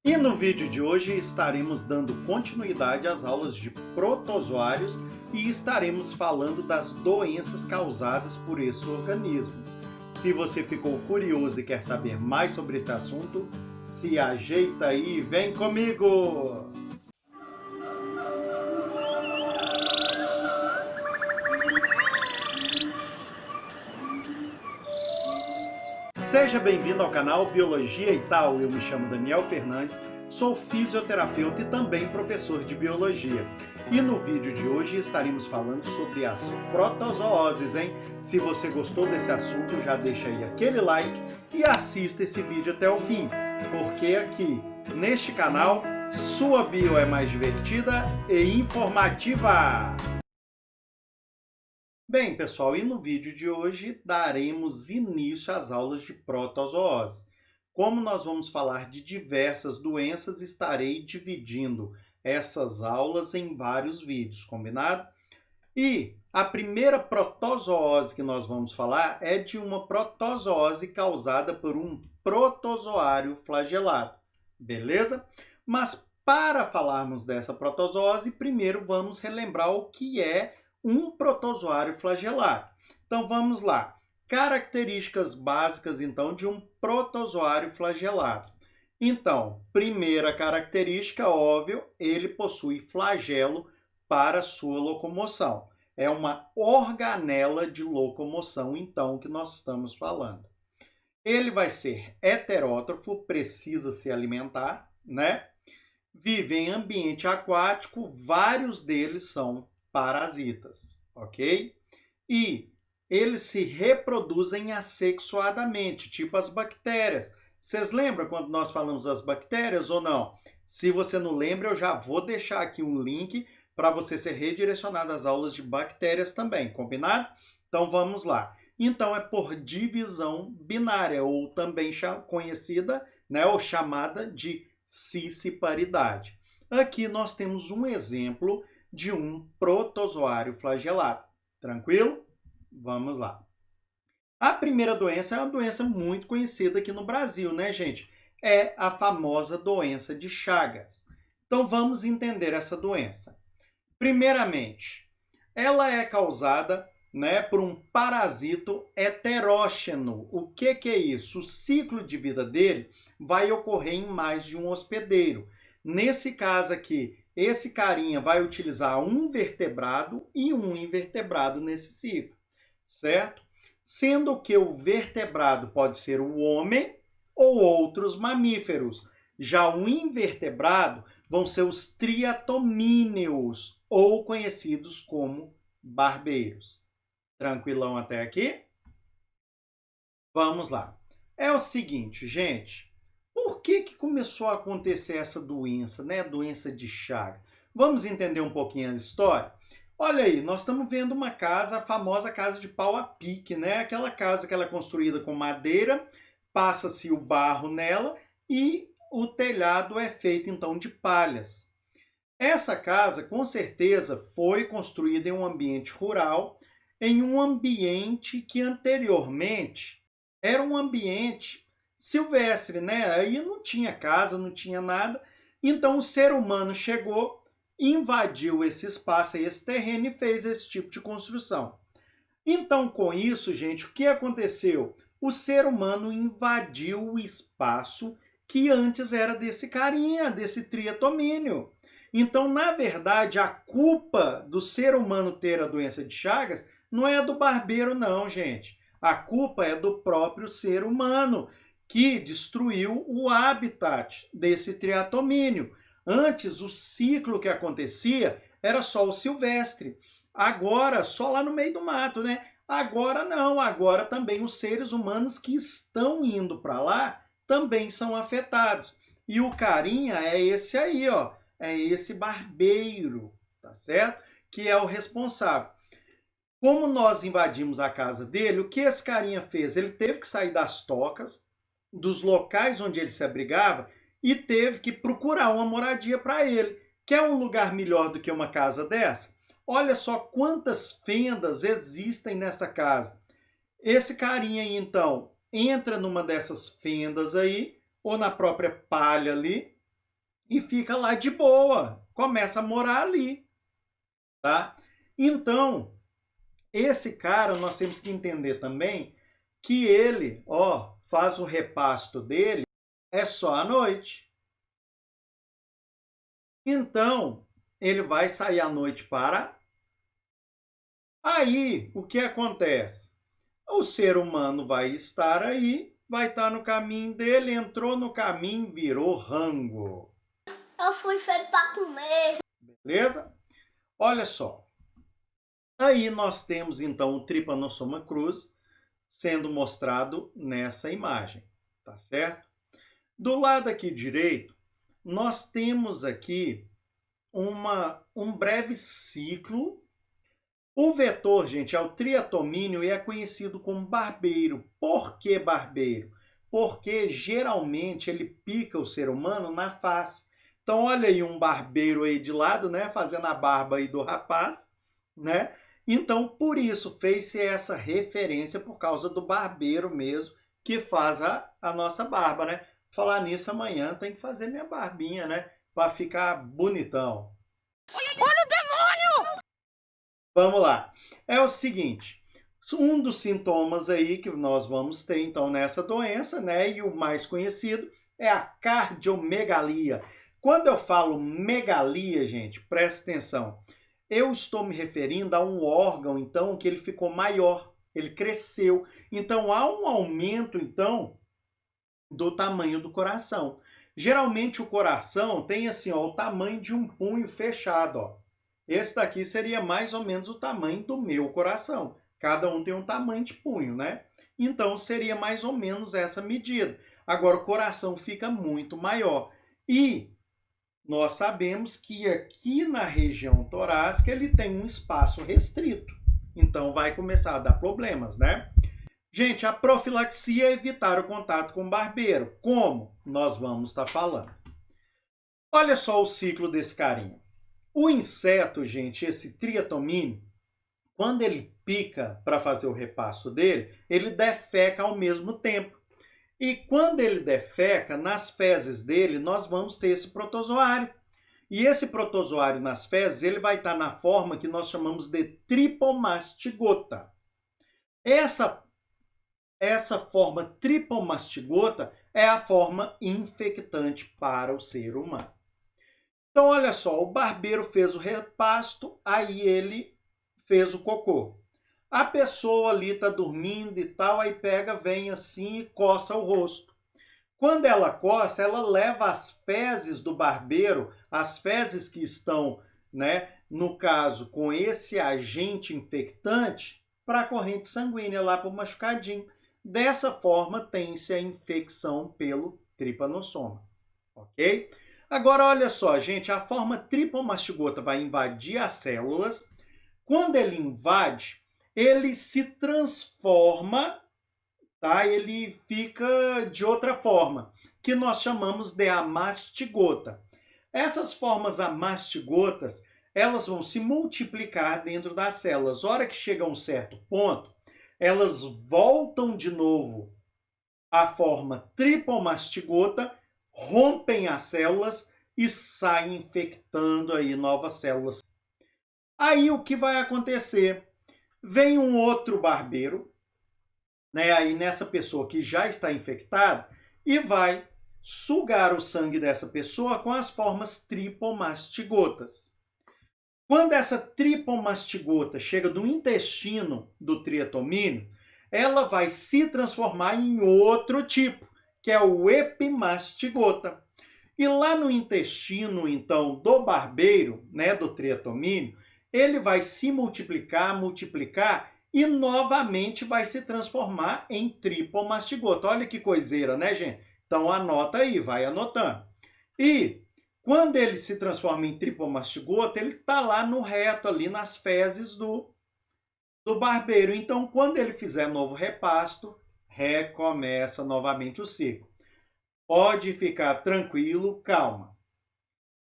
E no vídeo de hoje estaremos dando continuidade às aulas de protozoários e estaremos falando das doenças causadas por esses organismos. Se você ficou curioso e quer saber mais sobre esse assunto, se ajeita aí e vem comigo! Seja bem-vindo ao canal Biologia e Tal. Eu me chamo Daniel Fernandes, sou fisioterapeuta e também professor de biologia. E no vídeo de hoje estaremos falando sobre as protozooses, hein? Se você gostou desse assunto, já deixa aí aquele like e assista esse vídeo até o fim, porque aqui neste canal sua bio é mais divertida e informativa. Bem, pessoal, e no vídeo de hoje daremos início às aulas de protozoose. Como nós vamos falar de diversas doenças, estarei dividindo essas aulas em vários vídeos, combinado? E a primeira protozoose que nós vamos falar é de uma protozoose causada por um protozoário flagelado, beleza? Mas para falarmos dessa protozoose, primeiro vamos relembrar o que é um protozoário flagelado. Então vamos lá. Características básicas então de um protozoário flagelado. Então, primeira característica, óbvio, ele possui flagelo para sua locomoção. É uma organela de locomoção, então, que nós estamos falando. Ele vai ser heterótrofo, precisa se alimentar, né? Vive em ambiente aquático, vários deles são parasitas, ok? E eles se reproduzem assexuadamente, tipo as bactérias. Vocês lembram quando nós falamos das bactérias ou não? Se você não lembra, eu já vou deixar aqui um link para você ser redirecionado às aulas de bactérias também, combinado? Então vamos lá. Então é por divisão binária, ou também conhecida, né, ou chamada de cisciparidade. Aqui nós temos um exemplo de um protozoário flagelado. Tranquilo? Vamos lá. A primeira doença é uma doença muito conhecida aqui no Brasil, né, gente? É a famosa doença de Chagas. Então vamos entender essa doença. Primeiramente, ela é causada, né, por um parasito heteróxeno. O que é isso? O ciclo de vida dele vai ocorrer em mais de um hospedeiro. Nesse caso aqui, esse carinha vai utilizar um vertebrado e um invertebrado nesse ciclo, certo? Sendo que o vertebrado pode ser o homem ou outros mamíferos. Já o invertebrado vão ser os triatomíneos, ou conhecidos como barbeiros. Tranquilão até aqui? Vamos lá. É o seguinte, gente. Por que começou a acontecer essa doença, né? Doença de Chagas? Vamos entender um pouquinho a história? Olha aí, nós estamos vendo uma casa, a famosa casa de pau a pique, né? Aquela casa que ela é construída com madeira, passa-se o barro nela e o telhado é feito então de palhas. Essa casa, com certeza, foi construída em um ambiente rural, em um ambiente que anteriormente era um ambiente silvestre, né? Aí não tinha casa, não tinha nada. Então o ser humano chegou, invadiu esse espaço, esse terreno e fez esse tipo de construção. Então, com isso, gente, o que aconteceu? O ser humano invadiu o espaço que antes era desse carinha, desse triatomínio. Então, na verdade, a culpa do ser humano ter a doença de Chagas não é do barbeiro, não, gente. A culpa é do próprio ser humano, que destruiu o habitat desse triatomínio. Antes, o ciclo que acontecia era só o silvestre. Agora, só lá no meio do mato, né? Agora não, agora também os seres humanos que estão indo para lá também são afetados. E o carinha é esse aí, ó. É esse barbeiro, tá certo? Que é o responsável. Como nós invadimos a casa dele, o que esse carinha fez? Ele teve que sair das tocas, dos locais onde ele se abrigava, e teve que procurar uma moradia para ele. Quer um lugar melhor do que uma casa dessa? Olha só quantas fendas existem nessa casa. Esse carinha aí, então, entra numa dessas fendas aí, ou na própria palha ali, e fica lá de boa, começa a morar ali, tá? Então, esse cara, nós temos que entender também que ele, ó, faz o repasto dele é só à noite. Então, ele vai sair à noite para... Aí, o que acontece? O ser humano vai estar aí, vai estar no caminho dele, entrou no caminho, virou rango. Eu fui feito para comer. Beleza? Olha só. Aí nós temos então o Trypanosoma cruzi sendo mostrado nessa imagem, tá certo? Do lado aqui direito, nós temos aqui um breve ciclo. O vetor, gente, é o triatomínio e é conhecido como barbeiro. Por que barbeiro? Porque geralmente ele pica o ser humano na face. Então olha aí um barbeiro aí de lado, né, fazendo a barba aí do rapaz, né? Então por isso fez-se essa referência por causa do barbeiro mesmo que faz a nossa barba, né? Falar nisso amanhã tem que fazer minha barbinha, né, para ficar bonitão. Vamos lá. É o seguinte, um dos sintomas aí que nós vamos ter então nessa doença, né, e o mais conhecido é a cardiomegalia. Quando eu falo megalia, gente, presta atenção. Eu estou me referindo a um órgão então que ele ficou maior, ele cresceu. Então há um aumento então do tamanho do coração. Geralmente o coração tem assim, ó, o tamanho de um punho fechado, ó. Esse daqui seria mais ou menos o tamanho do meu coração. Cada um tem um tamanho de punho, né? Então seria mais ou menos essa medida. Agora o coração fica muito maior. E nós sabemos que aqui na região torácica ele tem um espaço restrito. Então vai começar a dar problemas, né? Gente, a profilaxia é evitar o contato com o barbeiro. Como? Nós vamos estar falando. Olha só o ciclo desse carinha. O inseto, gente, esse triatomínio, quando ele pica para fazer o repasto dele, ele defeca ao mesmo tempo. E quando ele defeca, nas fezes dele, nós vamos ter esse protozoário. E esse protozoário nas fezes, ele vai estar na forma que nós chamamos de tripomastigota. Essa forma tripomastigota é a forma infectante para o ser humano. Então, olha só, o barbeiro fez o repasto, aí ele fez o cocô. A pessoa ali está dormindo e tal, aí pega, vem assim e coça o rosto. Quando ela coça, ela leva as fezes do barbeiro, as fezes que estão, né, no caso, com esse agente infectante, para a corrente sanguínea, lá para o machucadinho. Dessa forma, tem-se a infecção pelo tripanossoma, ok? Agora, olha só, gente, a forma tripomastigota vai invadir as células. Quando ele invade, ele se transforma, tá? Ele fica de outra forma, que nós chamamos de amastigota. Essas formas amastigotas, elas vão se multiplicar dentro das células. A hora que chega a um certo ponto, elas voltam de novo à forma tripomastigota, rompem as células e saem infectando aí novas células. Aí o que vai acontecer? Vem um outro barbeiro, né, aí nessa pessoa que já está infectada, e vai sugar o sangue dessa pessoa com as formas tripomastigotas. Quando essa tripomastigota chega no intestino do triatomínio, ela vai se transformar em outro tipo, que é o epimastigota. E lá no intestino, então, do barbeiro, né, do triatomínio, ele vai se multiplicar e novamente vai se transformar em tripomastigota. Olha que coiseira, né, gente? Então anota aí, vai anotando. E quando ele se transforma em tripomastigota, ele está lá no reto, ali nas fezes do barbeiro. Então, quando ele fizer novo repasto, recomeça novamente o ciclo. Pode ficar tranquilo, calma.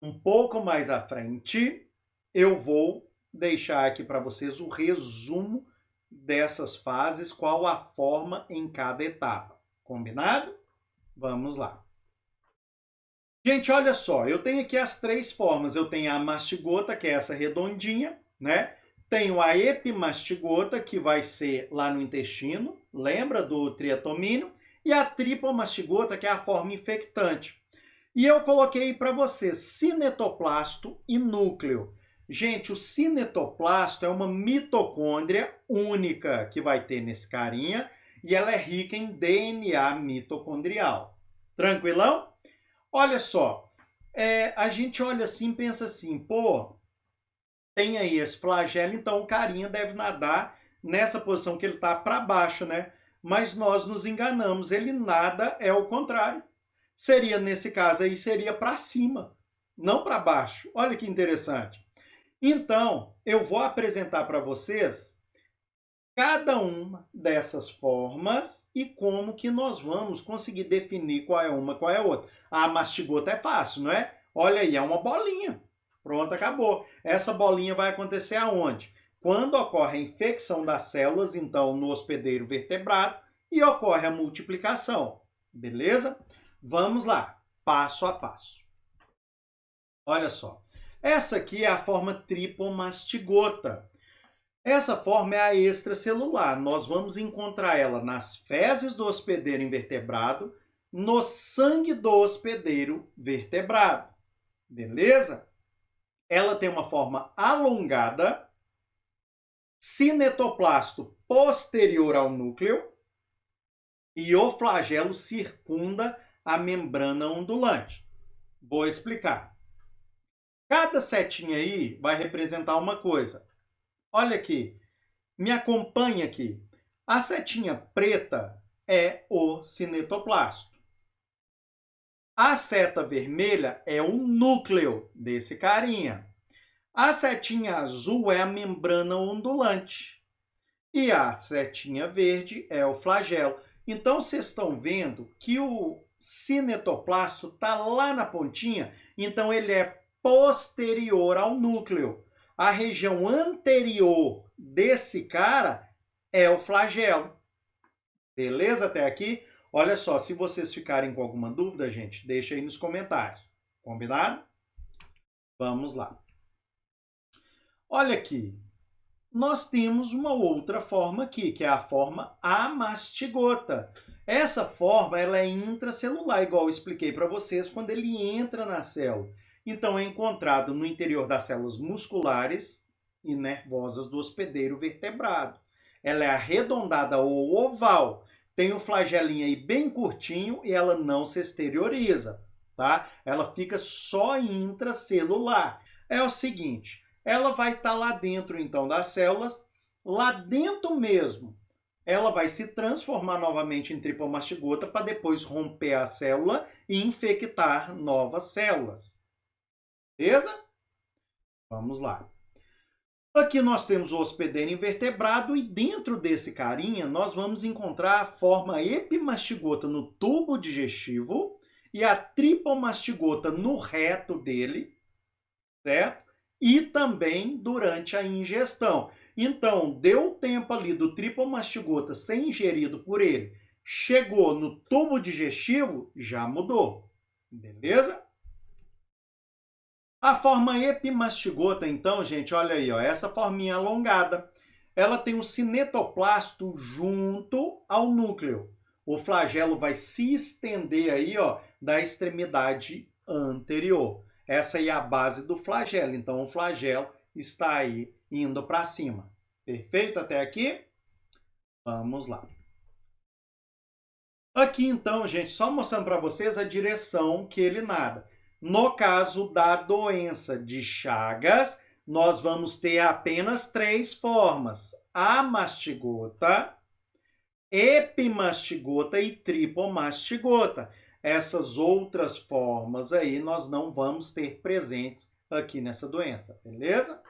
Um pouco mais à frente, eu vou deixar aqui para vocês o resumo dessas fases, qual a forma em cada etapa. Combinado? Vamos lá. Gente, olha só, eu tenho aqui as três formas. Eu tenho a mastigota, que é essa redondinha, né? Tenho a epimastigota, que vai ser lá no intestino, lembra do triatomínio? E a tripomastigota, que é a forma infectante. E eu coloquei para vocês cinetoplasto e núcleo. Gente, o cinetoplasto é uma mitocôndria única que vai ter nesse carinha e ela é rica em DNA mitocondrial. Tranquilão? Olha só, a gente olha assim e pensa assim, pô, tem aí esse flagelo, então o carinha deve nadar nessa posição que ele está para baixo, né? Mas nós nos enganamos, ele nada é o contrário. Seria, nesse caso aí, seria para cima, não para baixo. Olha que interessante. Então, eu vou apresentar para vocês cada uma dessas formas e como que nós vamos conseguir definir qual é uma, qual é a outra. A mastigota é fácil, não é? Olha aí, é uma bolinha. Pronto, acabou. Essa bolinha vai acontecer aonde? Quando ocorre a infecção das células, então, no hospedeiro vertebrado, e ocorre a multiplicação. Beleza? Vamos lá, passo a passo. Olha só. Essa aqui é a forma tripomastigota. Essa forma é a extracelular. Nós vamos encontrar ela nas fezes do hospedeiro invertebrado, no sangue do hospedeiro vertebrado. Beleza? Ela tem uma forma alongada, cinetoplasto posterior ao núcleo e o flagelo circunda a membrana ondulante. Vou explicar. Cada setinha aí vai representar uma coisa. Olha aqui, me acompanha aqui. A setinha preta é o cinetoplasto. A seta vermelha é o núcleo desse carinha. A setinha azul é a membrana ondulante. E a setinha verde é o flagelo. Então, vocês estão vendo que o cinetoplasto está lá na pontinha, então ele é posterior ao núcleo. A região anterior desse cara é o flagelo. Beleza até aqui? Olha só, se vocês ficarem com alguma dúvida, gente, deixa aí nos comentários. Combinado? Vamos lá. Olha aqui. Nós temos uma outra forma aqui, que é a forma amastigota. Essa forma ela é intracelular, igual eu expliquei para vocês, quando ele entra na célula. Então, é encontrado no interior das células musculares e nervosas do hospedeiro vertebrado. Ela é arredondada ou oval. Tem um flagelinho aí bem curtinho e ela não se exterioriza, tá? Ela fica só intracelular. É o seguinte, ela vai estar lá dentro, então, das células, lá dentro mesmo. Ela vai se transformar novamente em tripomastigota para depois romper a célula e infectar novas células. Beleza? Vamos lá. Aqui nós temos o hospedeiro invertebrado e dentro desse carinha nós vamos encontrar a forma epimastigota no tubo digestivo e a tripomastigota no reto dele, certo? E também durante a ingestão. Então, deu tempo ali do tripomastigota ser ingerido por ele, chegou no tubo digestivo, já mudou. Beleza? A forma epimastigota, então, gente, olha aí, ó, essa forminha alongada, ela tem um cinetoplasto junto ao núcleo. O flagelo vai se estender aí, ó, da extremidade anterior. Essa aí é a base do flagelo, então o flagelo está aí indo para cima. Perfeito até aqui? Vamos lá. Aqui, então, gente, só mostrando para vocês a direção que ele nada. No caso da doença de Chagas, nós vamos ter apenas três formas: amastigota, epimastigota e tripomastigota. Essas outras formas aí nós não vamos ter presentes aqui nessa doença, beleza?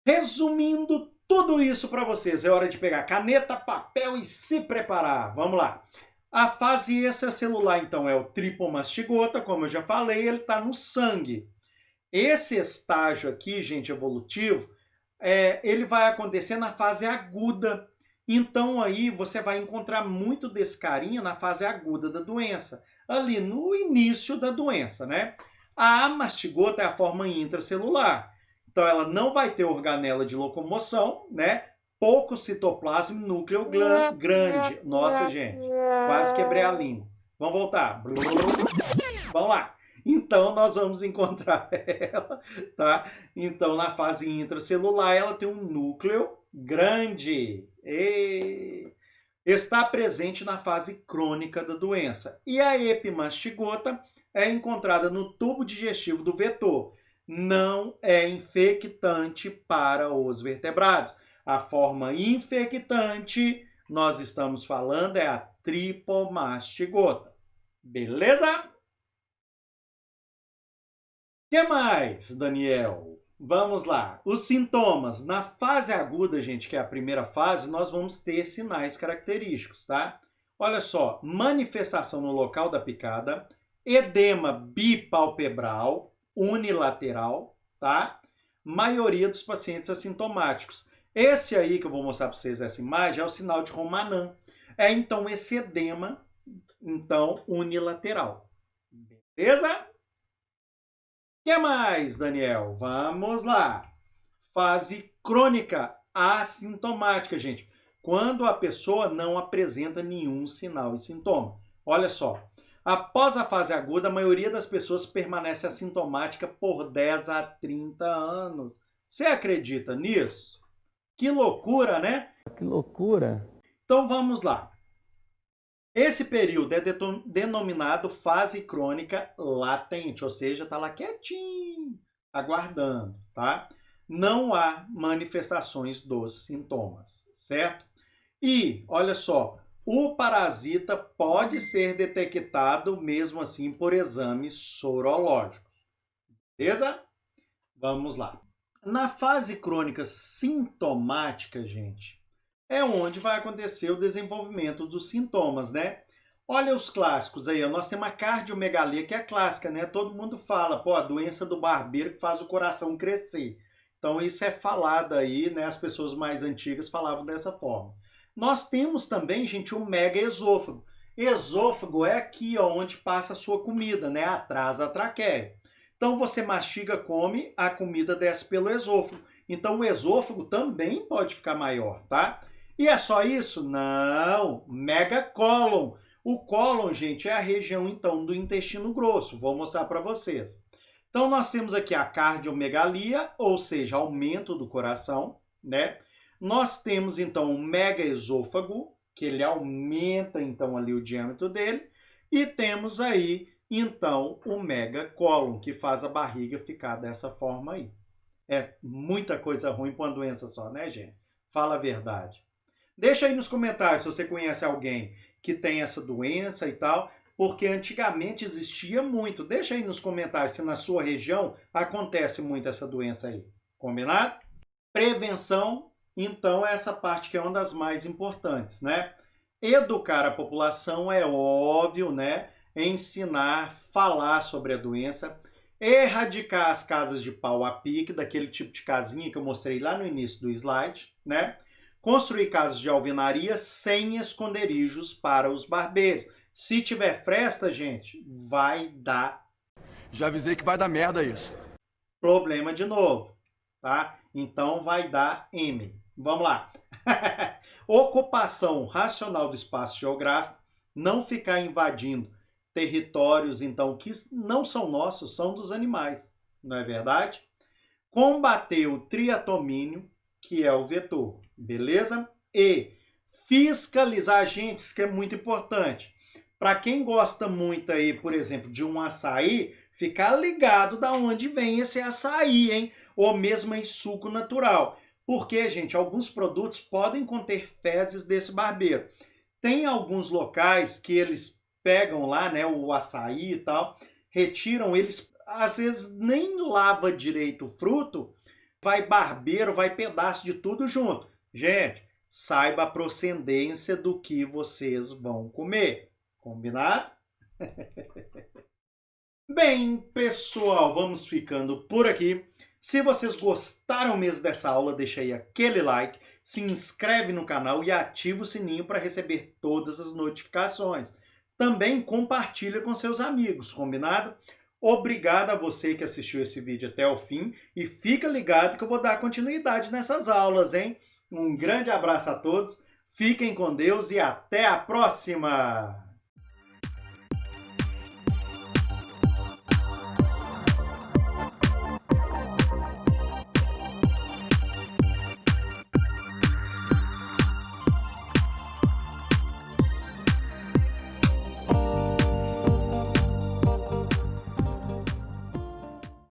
Resumindo tudo isso para vocês, é hora de pegar caneta, papel e se preparar. Vamos lá. A fase extracelular, então, é o tripomastigota, como eu já falei, ele está no sangue. Esse estágio aqui, gente, evolutivo, ele vai acontecer na fase aguda. Então, aí, você vai encontrar muito desse carinha na fase aguda da doença. ali no início da doença, né? A mastigota é a forma intracelular. Então, ela não vai ter organela de locomoção, né? Pouco citoplasma e núcleo grande. Nossa, gente, quase quebrei a língua. Vamos voltar. Vamos lá. Então, nós vamos encontrar ela, tá? Então, na fase intracelular, ela tem um núcleo grande. Está presente na fase crônica da doença. E a epimastigota é encontrada no tubo digestivo do vetor. Não é infectante para os vertebrados. A forma infectante, nós estamos falando, é a tripomastigota. Beleza? O que mais, Daniel? Vamos lá. Os sintomas. Na fase aguda, gente, que é a primeira fase, nós vamos ter sinais característicos, tá? Olha só, manifestação no local da picada, edema bipalpebral, unilateral, tá? Maioria dos pacientes assintomáticos. Esse aí que eu vou mostrar para vocês, essa imagem, é o sinal de Romanin. É, então, esse edema, então, unilateral. Beleza? O que mais, Daniel? Vamos lá. Fase crônica, assintomática, gente. Quando a pessoa não apresenta nenhum sinal e sintoma. Olha só. Após a fase aguda, a maioria das pessoas permanece assintomática por 10 a 30 anos. Você acredita nisso? Que loucura, né? Que loucura! Então vamos lá. Esse período é denominado fase crônica latente, ou seja, está lá quietinho, aguardando, tá? Não há manifestações dos sintomas, certo? E, olha só, o parasita pode ser detectado mesmo assim por exames sorológicos. Beleza? Vamos lá. Na fase crônica sintomática, gente, é onde vai acontecer o desenvolvimento dos sintomas, né? Olha os clássicos aí, ó. Nós temos a cardiomegalia, que é clássica, né? Todo mundo fala, pô, a doença do barbeiro que faz o coração crescer. Então isso é falado aí, né? As pessoas mais antigas falavam dessa forma. Nós temos também, gente, o megaesôfago. Esôfago é aqui, ó, onde passa a sua comida, né? Atrás da traqueia. Então você mastiga, come, a comida desce pelo esôfago. Então o esôfago também pode ficar maior, tá? E é só isso? Não! Megacólon. O cólon, gente, é a região, então, do intestino grosso. Vou mostrar para vocês. Então, nós temos aqui a cardiomegalia, ou seja, aumento do coração, né? Nós temos, então, o megaesôfago, que ele aumenta, então, ali o diâmetro dele. E temos aí, então, o megacólon, que faz a barriga ficar dessa forma aí. É muita coisa ruim para uma doença só, né, gente? Fala a verdade. Deixa aí nos comentários se você conhece alguém que tem essa doença e tal, porque antigamente existia muito. Deixa aí nos comentários se na sua região acontece muito essa doença aí. Combinado? Prevenção, então, é essa parte que é uma das mais importantes, né? Educar a população é óbvio, né? Ensinar, falar sobre a doença, erradicar as casas de pau a pique, daquele tipo de casinha que eu mostrei lá no início do slide, né? Construir casas de alvenaria sem esconderijos para os barbeiros. Se tiver fresta, gente, vai dar... Já avisei que vai dar merda isso. Problema de novo, tá? Então vai dar M. Vamos lá. Ocupação racional do espaço geográfico, não ficar invadindo territórios, então, que não são nossos, são dos animais, não é verdade? Combater o triatomínio, que é o vetor, beleza? E fiscalizar agentes, que é muito importante. Para quem gosta muito aí, por exemplo, de um açaí, ficar ligado da onde vem esse açaí, hein? Ou mesmo em suco natural. Porque, gente, alguns produtos podem conter fezes desse barbeiro. Tem alguns locais que eles pegam lá, né, o açaí e tal, retiram, eles às vezes nem lava direito o fruto, vai barbeiro, vai pedaço de tudo junto. Gente, saiba a procedência do que vocês vão comer. Combinado? Bem, pessoal, vamos ficando por aqui. Se vocês gostaram mesmo dessa aula, deixa aí aquele like, se inscreve no canal e ativa o sininho para receber todas as notificações. também compartilha com seus amigos, combinado? Obrigado a você que assistiu esse vídeo até o fim e fica ligado que eu vou dar continuidade nessas aulas, hein? Um grande abraço a todos, fiquem com Deus e até a próxima!